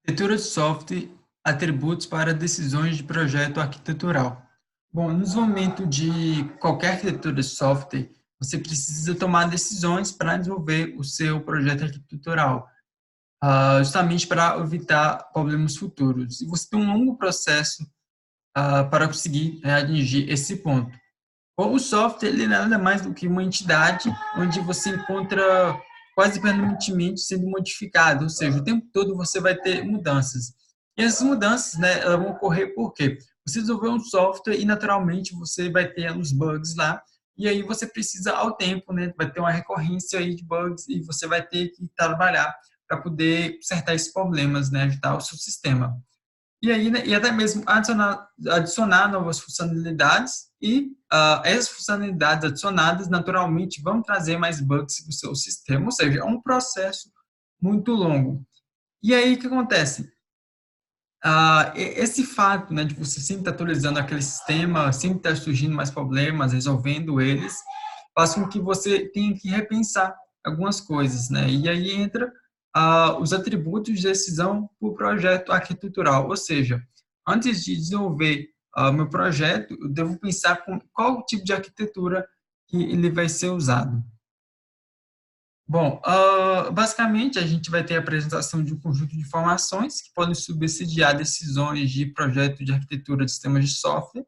Arquitetura de software, atributos para decisões de projeto arquitetural. Bom, no desenvolvimento de qualquer arquitetura de software, você precisa tomar decisões para desenvolver o seu projeto arquitetural, justamente para evitar problemas futuros. E você tem um longo processo para conseguir atingir esse ponto. O software ele nada mais do que uma entidade onde você encontra quase permanentemente sendo modificado, ou seja, o tempo todo você vai ter mudanças. E essas mudanças, né, elas vão ocorrer por quê? Você desenvolveu um software e naturalmente você vai ter os bugs lá, e aí você precisa ao tempo, né, vai ter uma recorrência aí de bugs e você vai ter que trabalhar para poder consertar esses problemas, né, ajudar o seu sistema. E aí, né, e até mesmo adicionar novas funcionalidades e essas funcionalidades adicionadas naturalmente vão trazer mais bugs para o seu sistema, ou seja, é um processo muito longo. E aí o que acontece? Esse fato, né, de você sempre estar atualizando aquele sistema, sempre estar surgindo mais problemas, resolvendo eles, faz com que você tenha que repensar algumas coisas, né? E aí entra os atributos de decisão para o projeto arquitetural, ou seja, antes de desenvolver meu projeto, eu devo pensar qual tipo de arquitetura que ele vai ser usado. Bom, basicamente a gente vai ter a apresentação de um conjunto de informações que podem subsidiar decisões de projeto de arquitetura de sistemas de software.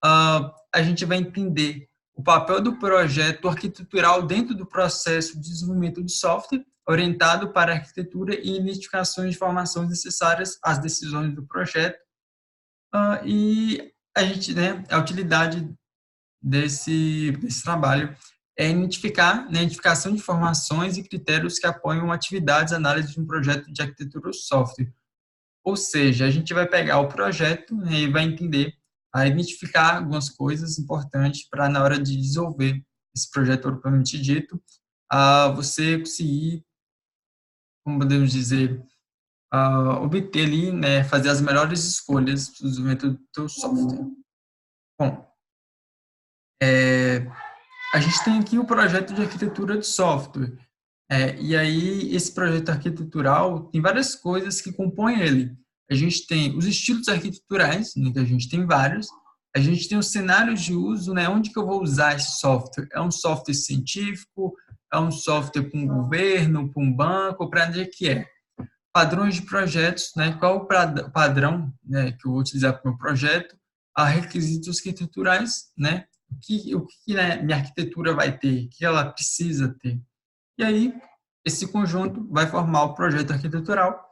A gente vai entender o papel do projeto arquitetural dentro do processo de desenvolvimento de software, orientado para a arquitetura e identificações de informações necessárias às decisões do projeto. E a gente, né, a utilidade desse trabalho é identificar, né, identificação de informações e critérios que apoiam atividades de análise de um projeto de arquitetura ou software. Ou seja, a gente vai pegar o projeto, né, e vai entender, identificar algumas coisas importantes para, na hora de desenvolver esse projeto propriamente dito, você conseguir, como podemos dizer, obter ali, né, fazer as melhores escolhas do desenvolvimento do seu software. Bom, a gente tem aqui o projeto de arquitetura de software. E aí, esse projeto arquitetural tem várias coisas que compõem ele. A gente tem os estilos arquiteturais, né, que a gente tem vários. A gente tem os cenários de uso, né, onde que eu vou usar esse software? É um software científico? É um software para um governo, para um banco? Para onde é que é? Padrões de projetos, né, qual o padrão, né, que eu vou utilizar para o meu projeto? Requisitos arquiteturais, né, o que né, minha arquitetura vai ter, o que ela precisa ter. E aí, esse conjunto vai formar o projeto arquitetural,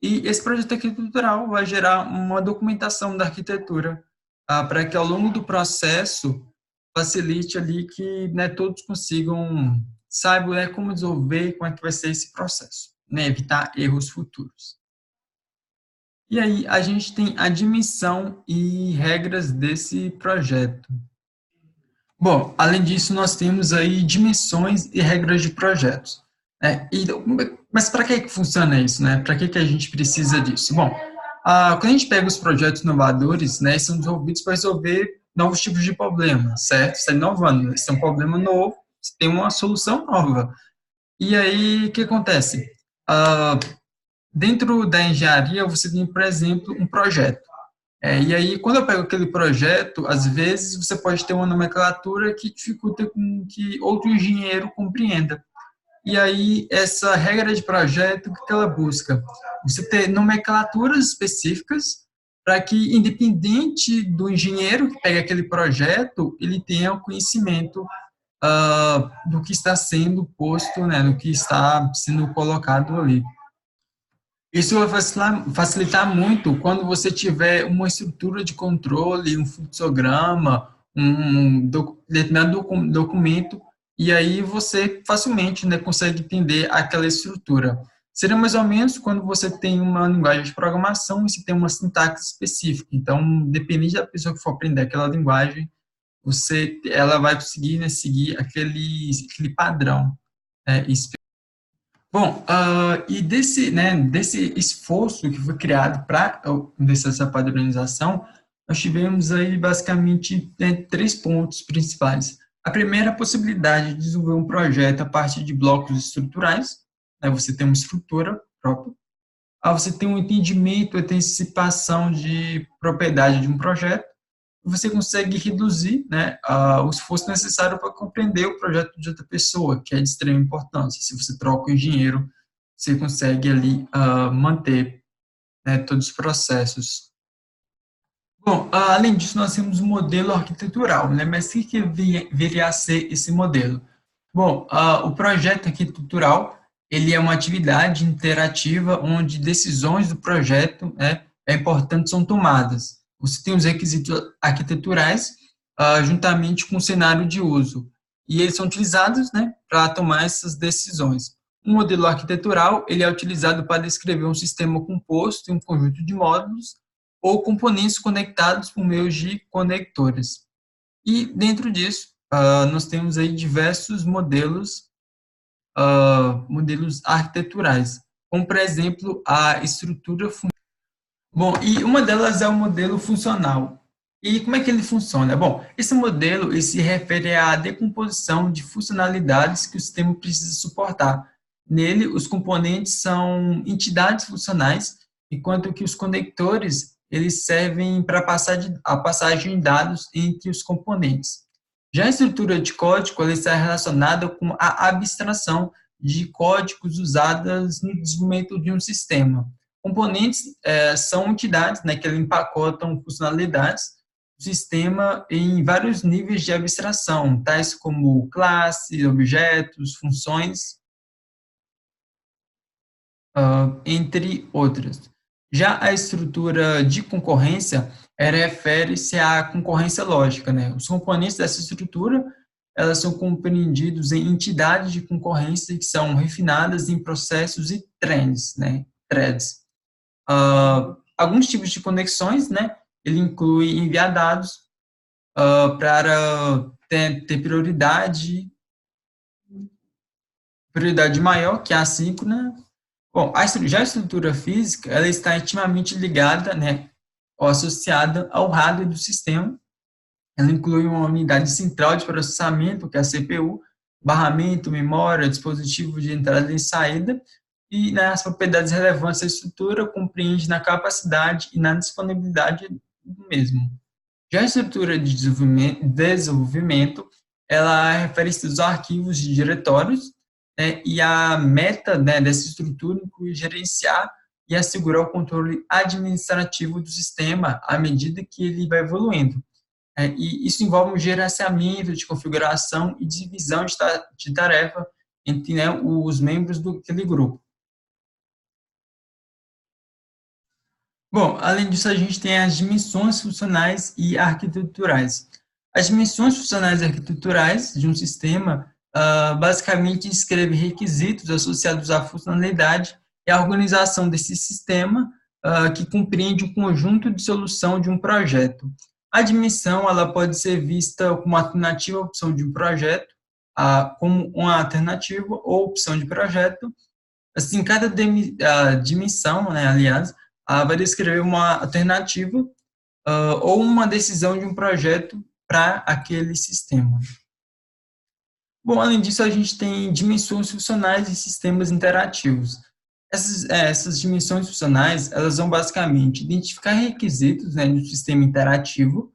e esse projeto arquitetural vai gerar uma documentação da arquitetura, para que ao longo do processo facilite ali que, né, todos consigam, saibam, né, como desenvolver, como é que vai ser esse processo, né, evitar erros futuros. E aí, a gente tem a dimensão e regras desse projeto. Bom, além disso, nós temos aí dimensões e regras de projetos. Mas para que funciona isso, né? Para que a gente precisa disso? Bom, quando a gente pega os projetos inovadores, né, são desenvolvidos para resolver novos tipos de problemas, certo? Você está inovando, né? Você tem um problema novo, você tem uma solução nova. E aí, o que acontece? Ah, Dentro da engenharia, você tem, por exemplo, um projeto. E aí, quando eu pego aquele projeto, às vezes você pode ter uma nomenclatura que dificulta com que outro engenheiro compreenda. E aí, essa regra de projeto, o que ela busca? Você ter nomenclaturas específicas para que, independente do engenheiro que pega aquele projeto, ele tenha o conhecimento do que está sendo posto, né, do que está sendo colocado ali. Isso vai facilitar muito quando você tiver uma estrutura de controle, um fluxograma, determinado documento, e aí você facilmente, né, consegue entender aquela estrutura. Seria mais ou menos quando você tem uma linguagem de programação e você tem uma sintaxe específica. Então, dependendo da pessoa que for aprender aquela linguagem, ela vai conseguir, né, seguir aquele padrão, né, Bom, e desse esforço que foi criado para essa padronização, nós tivemos aí basicamente, né, três pontos principais. A primeira é a possibilidade de desenvolver um projeto a partir de blocos estruturais, né, você tem uma estrutura própria. você tem um entendimento, antecipação de propriedade de um projeto, você consegue reduzir, né, o esforço necessário para compreender o projeto de outra pessoa, que é de extrema importância. Se você troca o engenheiro, você consegue ali manter, né, todos os processos. Bom, além disso, nós temos o modelo arquitetural, né? Mas o que viria a ser esse modelo? Bom, o projeto arquitetural, ele é uma atividade interativa onde decisões do projeto, né, é importante são tomadas. Você tem os requisitos arquiteturais, juntamente com o cenário de uso, e eles são utilizados, né, para tomar essas decisões. O modelo arquitetural, ele é utilizado para descrever um sistema composto em um conjunto de módulos ou componentes conectados por meio de conectores. E dentro disso, nós temos aí diversos modelos arquiteturais, como por exemplo a estrutura. Bom, e uma delas é o modelo funcional. E como é que ele funciona? Bom, esse modelo ele se refere à decomposição de funcionalidades que o sistema precisa suportar. Nele, os componentes são entidades funcionais, enquanto que os conectores eles servem para a passagem de dados entre os componentes. Já a estrutura de código ela está relacionada com a abstração de códigos usadas no desenvolvimento de um sistema. Componentes são entidades, né, que empacotam funcionalidades do sistema em vários níveis de abstração, tais como classes, objetos, funções, entre outras. Já a estrutura de concorrência refere-se à concorrência lógica, né? Os componentes dessa estrutura elas são compreendidos em entidades de concorrência que são refinadas em processos e trends, né? Threads. Alguns tipos de conexões, né? Ele inclui enviar dados para ter prioridade maior, que é a assíncrona. Bom, já a estrutura física, ela está intimamente ligada, né, ou associada ao hardware do sistema. Ela inclui uma unidade central de processamento, que é a CPU, barramento, memória, dispositivo de entrada e saída, e né, as propriedades relevantes da estrutura compreende na capacidade e na disponibilidade do mesmo. Já a estrutura de desenvolvimento ela refere-se aos arquivos de diretórios, né, e a meta, né, dessa estrutura inclui gerenciar e assegurar o controle administrativo do sistema à medida que ele vai evoluindo. E isso envolve um gerenciamento de configuração e divisão de tarefa entre, né, os membros daquele grupo. Bom, além disso, a gente tem as dimensões funcionais e arquiteturais. As dimensões funcionais e arquiteturais de um sistema basicamente descreve requisitos associados à funcionalidade e à organização desse sistema, que compreende um conjunto de solução de um projeto. A dimensão ela pode ser vista como alternativa à opção de um projeto, como uma alternativa ou opção de projeto. Assim, cada dimensão, né, aliás, vai descrever uma alternativa ou uma decisão de um projeto para aquele sistema. Bom, além disso, a gente tem dimensões funcionais e sistemas interativos. Essas dimensões funcionais, elas vão basicamente identificar requisitos, né, do sistema interativo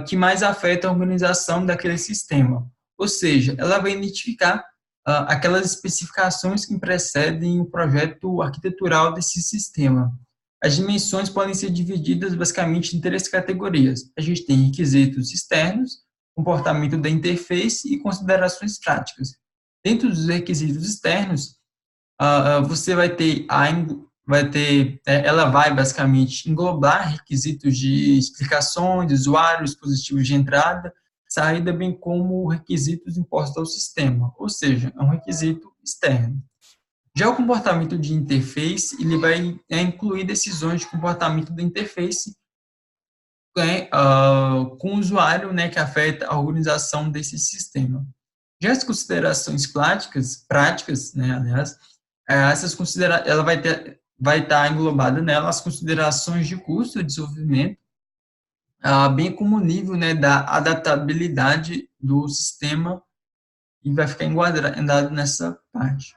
que mais afetam a organização daquele sistema. Ou seja, ela vai identificar aquelas especificações que precedem o projeto arquitetural desse sistema. As dimensões podem ser divididas basicamente em três categorias. A gente tem requisitos externos, comportamento da interface e considerações práticas. Dentro dos requisitos externos, você ela vai basicamente englobar requisitos de explicações, de usuário, dispositivos de entrada, saída, bem como requisitos impostos ao sistema, ou seja, é um requisito externo. Já o comportamento de interface, ele vai incluir decisões de comportamento da interface com o usuário, né, que afeta a organização desse sistema. Já as considerações práticas, né, aliás, ela vai estar englobada nela as considerações de custo de desenvolvimento, bem como o nível, né, da adaptabilidade do sistema e vai ficar enquadrado nessa parte.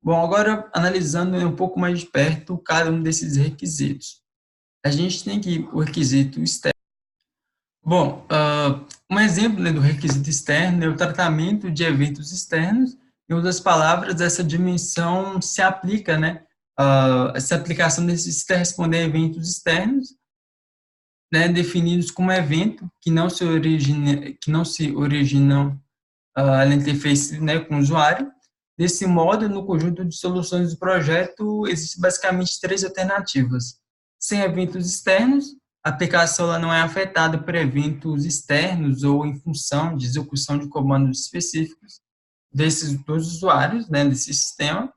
Bom, agora analisando um pouco mais de perto cada um desses requisitos. A gente tem aqui o requisito externo. Bom, um exemplo, né, do requisito externo é o tratamento de eventos externos. Em outras palavras, essa dimensão se aplica, né? Essa aplicação necessita responder a eventos externos, né, definidos como evento que não se originam na interface, né, com o usuário. Desse modo, no conjunto de soluções do projeto, existem basicamente três alternativas. Sem eventos externos, a aplicação ela não é afetada por eventos externos ou em função de execução de comandos específicos dos usuários, né, desse sistema.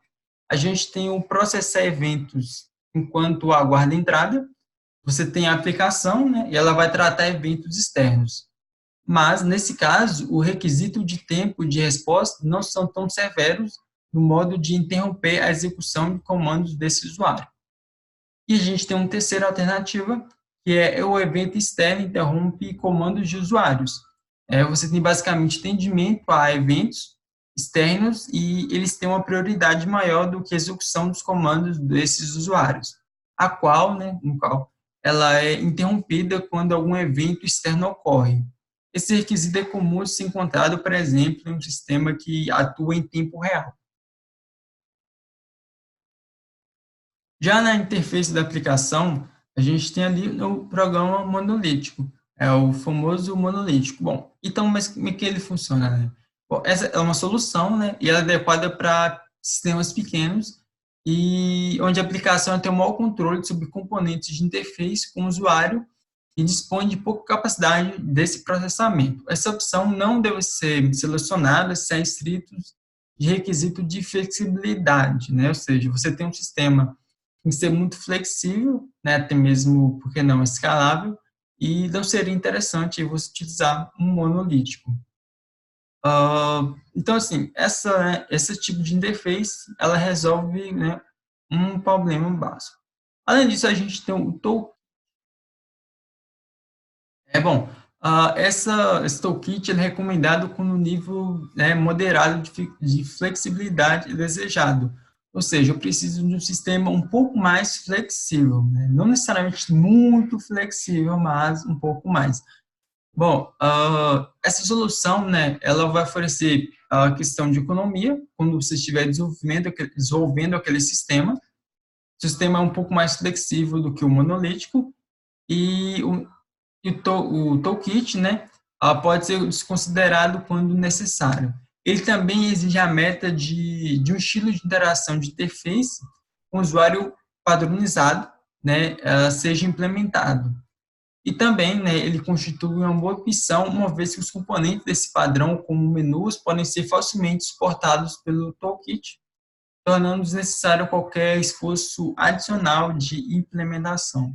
A gente tem o processar eventos enquanto aguarda a entrada. Você tem a aplicação, né, e ela vai tratar eventos externos. Mas, nesse caso, o requisito de tempo de resposta não são tão severos no modo de interromper a execução de comandos desse usuário. E a gente tem uma terceira alternativa, que é o evento externo interrompe comandos de usuários. Você tem basicamente atendimento a eventos externos e eles têm uma prioridade maior do que a execução dos comandos desses usuários, no qual ela é interrompida quando algum evento externo ocorre. Esse requisito é comum de ser encontrado, por exemplo, em um sistema que atua em tempo real. Já na interface da aplicação, a gente tem ali o programa monolítico, é o famoso monolítico. Bom, então, mas como é que ele funciona, né? Bom, essa é uma solução, né, e ela é adequada para sistemas pequenos e onde a aplicação tem o maior controle sobre componentes de interface com o usuário e dispõe de pouca capacidade desse processamento. Essa opção não deve ser selecionada se há estritos de requisito de flexibilidade, né? Ou seja, você tem um sistema que tem que ser muito flexível, né? Até mesmo, porque não, escalável, e não seria interessante você utilizar um monolítico. Então, assim, esse tipo de interface, ela resolve, né, um problema básico. Além disso, a gente tem o token. Bom, esse toolkit ele é recomendado quando o nível, né, moderado de flexibilidade é desejado. Ou seja, eu preciso de um sistema um pouco mais flexível, né? Não necessariamente muito flexível, mas um pouco mais. Bom, essa solução, né, ela vai oferecer a questão de economia, quando você estiver desenvolvendo aquele sistema. O sistema é um pouco mais flexível do que o monolítico, e o toolkit, né, pode ser desconsiderado quando necessário. Ele também exige a meta de um estilo de interação de interface com o usuário padronizado, né, seja implementado. E também, né, ele constitui uma boa opção, uma vez que os componentes desse padrão, como menus, podem ser facilmente suportados pelo toolkit, tornando desnecessário qualquer esforço adicional de implementação.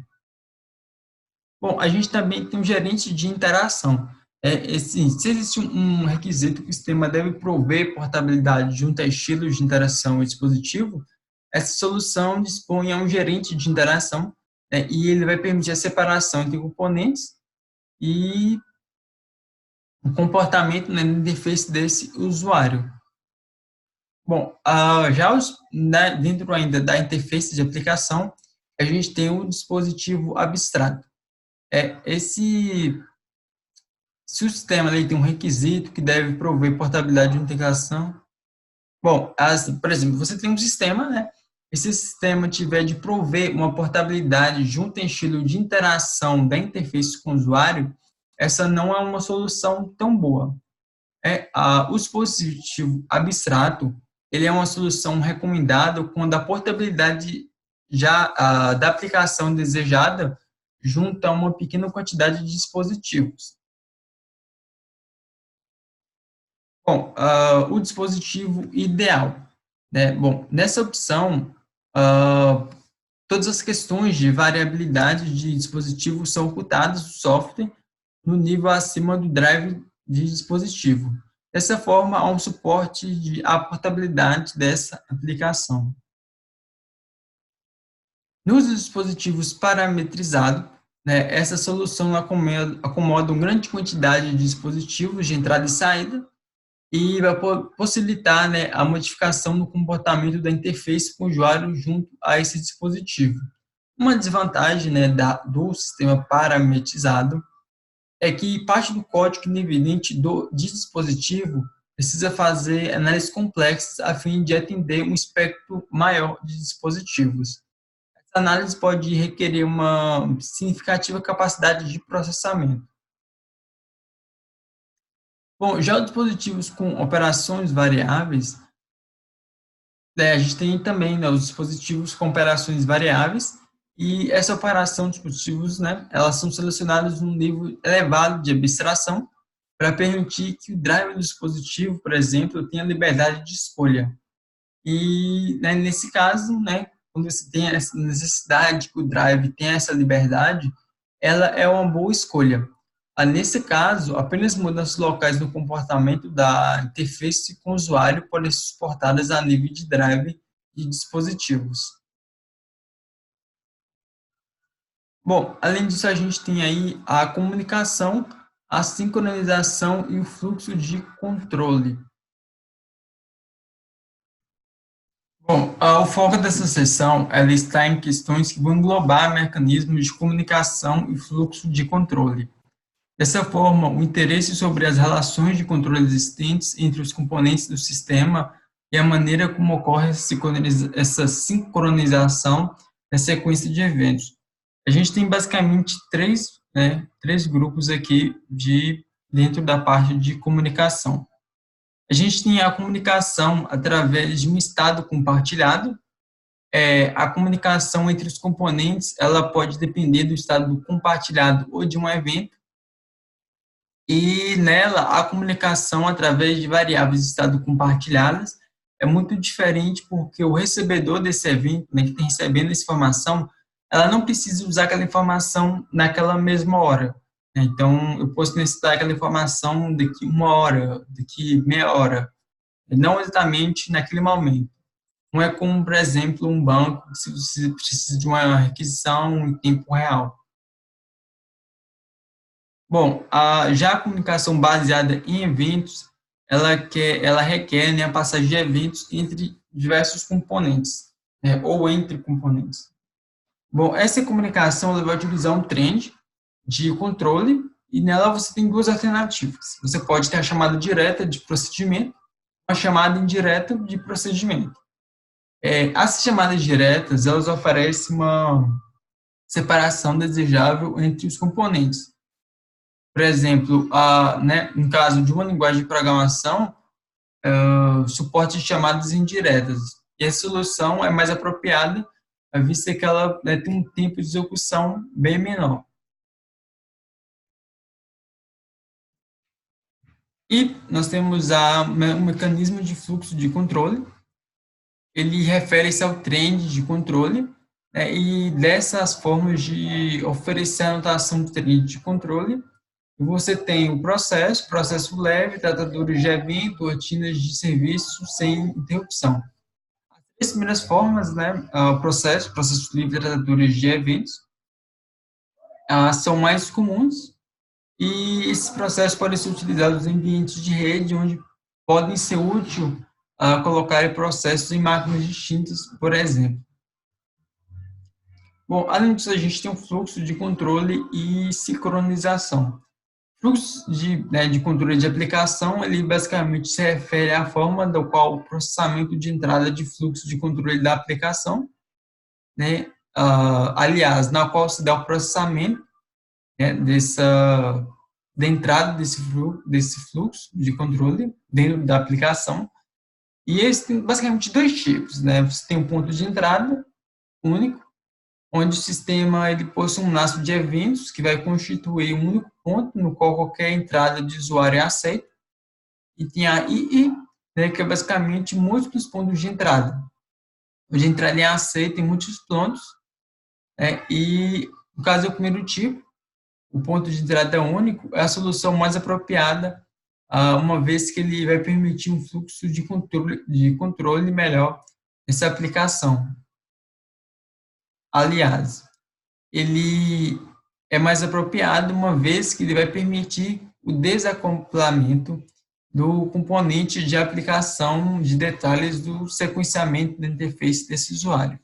Bom, a gente também tem um gerente de interação. Se existe um requisito que o sistema deve prover portabilidade junto a estilos de interação e dispositivo, essa solução dispõe a um gerente de interação, e ele vai permitir a separação entre componentes e o comportamento, né, no interface desse usuário. Bom, dentro ainda da interface de aplicação, a gente tem o dispositivo abstrato. Esse Se o sistema ele tem um requisito que deve prover portabilidade de integração, bom, por exemplo, você tem um sistema, né? E se esse sistema tiver de prover uma portabilidade junto em estilo de interação da interface com o usuário, essa não é uma solução tão boa. O dispositivo abstrato, ele é uma solução recomendada quando a portabilidade da aplicação desejada junta uma pequena quantidade de dispositivos. Bom, o dispositivo ideal, né? Bom, nessa opção, todas as questões de variabilidade de dispositivo são ocultadas do software no nível acima do drive de dispositivo. Dessa forma, há um suporte à portabilidade dessa aplicação. Nos dispositivos parametrizados, né, essa solução acomoda uma grande quantidade de dispositivos de entrada e saída, e vai possibilitar, né, a modificação no comportamento da interface com o usuário junto a esse dispositivo. Uma desvantagem, né, do sistema parametrizado é que parte do código independente de dispositivo precisa fazer análises complexas a fim de atender um espectro maior de dispositivos. Essa análise pode requerer uma significativa capacidade de processamento. Bom, já os dispositivos com operações variáveis, a gente tem também, né, os dispositivos com operações variáveis, e essa operação de dispositivos, né, elas são selecionadas num nível elevado de abstração para permitir que o driver do dispositivo, por exemplo, tenha liberdade de escolha. E, né, nesse caso, né, quando você tem essa necessidade que o drive tenha essa liberdade, ela é uma boa escolha. Nesse caso, apenas mudanças locais no comportamento da interface com o usuário podem ser suportadas a nível de drive e dispositivos. Bom, além disso, a gente tem aí a comunicação, a sincronização e o fluxo de controle. Bom, o foco dessa sessão ela está em questões que vão englobar mecanismos de comunicação e fluxo de controle. Dessa forma, o interesse sobre as relações de controle existentes entre os componentes do sistema e a maneira como ocorre essa sincronização na sequência de eventos. A gente tem basicamente três grupos aqui dentro da parte de comunicação. A gente tem a comunicação através de um estado compartilhado. A comunicação entre os componentes ela pode depender do estado compartilhado ou de um evento. E nela, a comunicação através de variáveis de estado compartilhadas é muito diferente porque o recebedor desse evento, né, que está recebendo essa informação, ela não precisa usar aquela informação naquela mesma hora. Né? Então, eu posso necessitar aquela informação daqui uma hora, daqui meia hora, não exatamente naquele momento. Não é como, por exemplo, um banco, se você precisa de uma requisição em tempo real. Bom, já a comunicação baseada em eventos, ela requer, né, a passagem de eventos entre diversos componentes, né, ou entre componentes. Bom, essa comunicação ela vai utilizar um trend de controle e nela você tem duas alternativas. Você pode ter a chamada direta de procedimento, a chamada indireta de procedimento. As chamadas diretas, elas oferecem uma separação desejável entre os componentes. Por exemplo, né, no caso de uma linguagem de programação, suporte de chamadas indiretas. E a solução é mais apropriada, vista que ela, né, tem um tempo de execução bem menor. E nós temos o mecanismo de fluxo de controle. Ele refere-se ao trend de controle, né, e dessas formas de oferecer a anotação do trend de controle, você tem o processo leve, tratadores de evento, rotinas de serviço sem interrupção. As primeiras formas, né, o processo livre, tratadores de eventos, são mais comuns e esses processos podem ser utilizados em ambientes de rede onde podem ser úteis colocar processos em máquinas distintas, por exemplo. Bom, além disso, a gente tem um fluxo de controle e sincronização. Fluxo de controle de aplicação, ele basicamente se refere à forma da qual o processamento de entrada de fluxo de controle da aplicação, né, aliás, na qual se dá o processamento, né, da entrada desse fluxo de controle dentro da aplicação. E esse tem basicamente dois tipos, né? Você tem um ponto de entrada único, onde o sistema ele possui um laço de eventos que vai constituir um único ponto no qual qualquer entrada de usuário é aceita. E tem a II, né, que é basicamente múltiplos pontos de entrada. Onde a entrada é aceita em muitos pontos, né, e no caso do primeiro tipo, o ponto de entrada único é a solução mais apropriada, uma vez que ele vai permitir um fluxo de controle melhor nessa aplicação. Aliás, ele é mais apropriado uma vez que ele vai permitir o desacoplamento do componente de aplicação de detalhes do sequenciamento da interface desse usuário.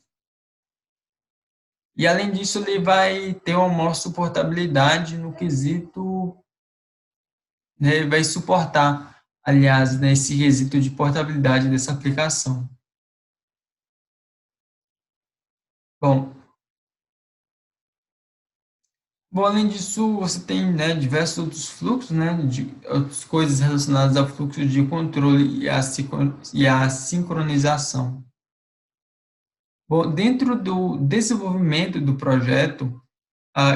E, além disso, ele vai ter uma maior suportabilidade no quesito, né, vai suportar, aliás, né, esse quesito de portabilidade dessa aplicação. Bom, além disso, você tem, né, diversos outros fluxos, né, de outras coisas relacionadas ao fluxo de controle e a sincronização. Bom, dentro do desenvolvimento do projeto,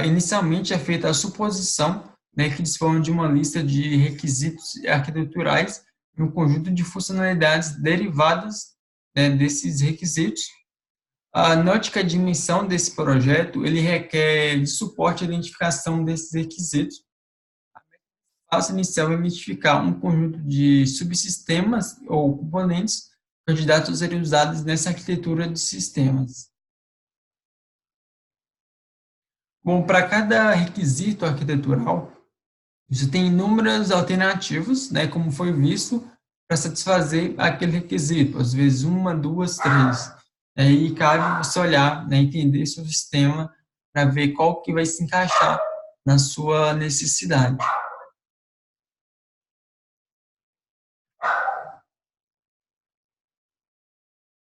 inicialmente é feita a suposição, né, que dispõe de uma lista de requisitos arquiteturais e um conjunto de funcionalidades derivadas, né, desses requisitos. Note que a dimensão desse projeto ele requer de suporte à identificação desses requisitos. O passo inicial é identificar um conjunto de subsistemas ou componentes candidatos a serem usados nessa arquitetura de sistemas. Bom, para cada requisito arquitetural, você tem inúmeras alternativas, né, como foi visto, para satisfazer aquele requisito, às vezes uma, duas, três. Aí cabe você olhar, né, entender seu sistema para ver qual que vai se encaixar na sua necessidade.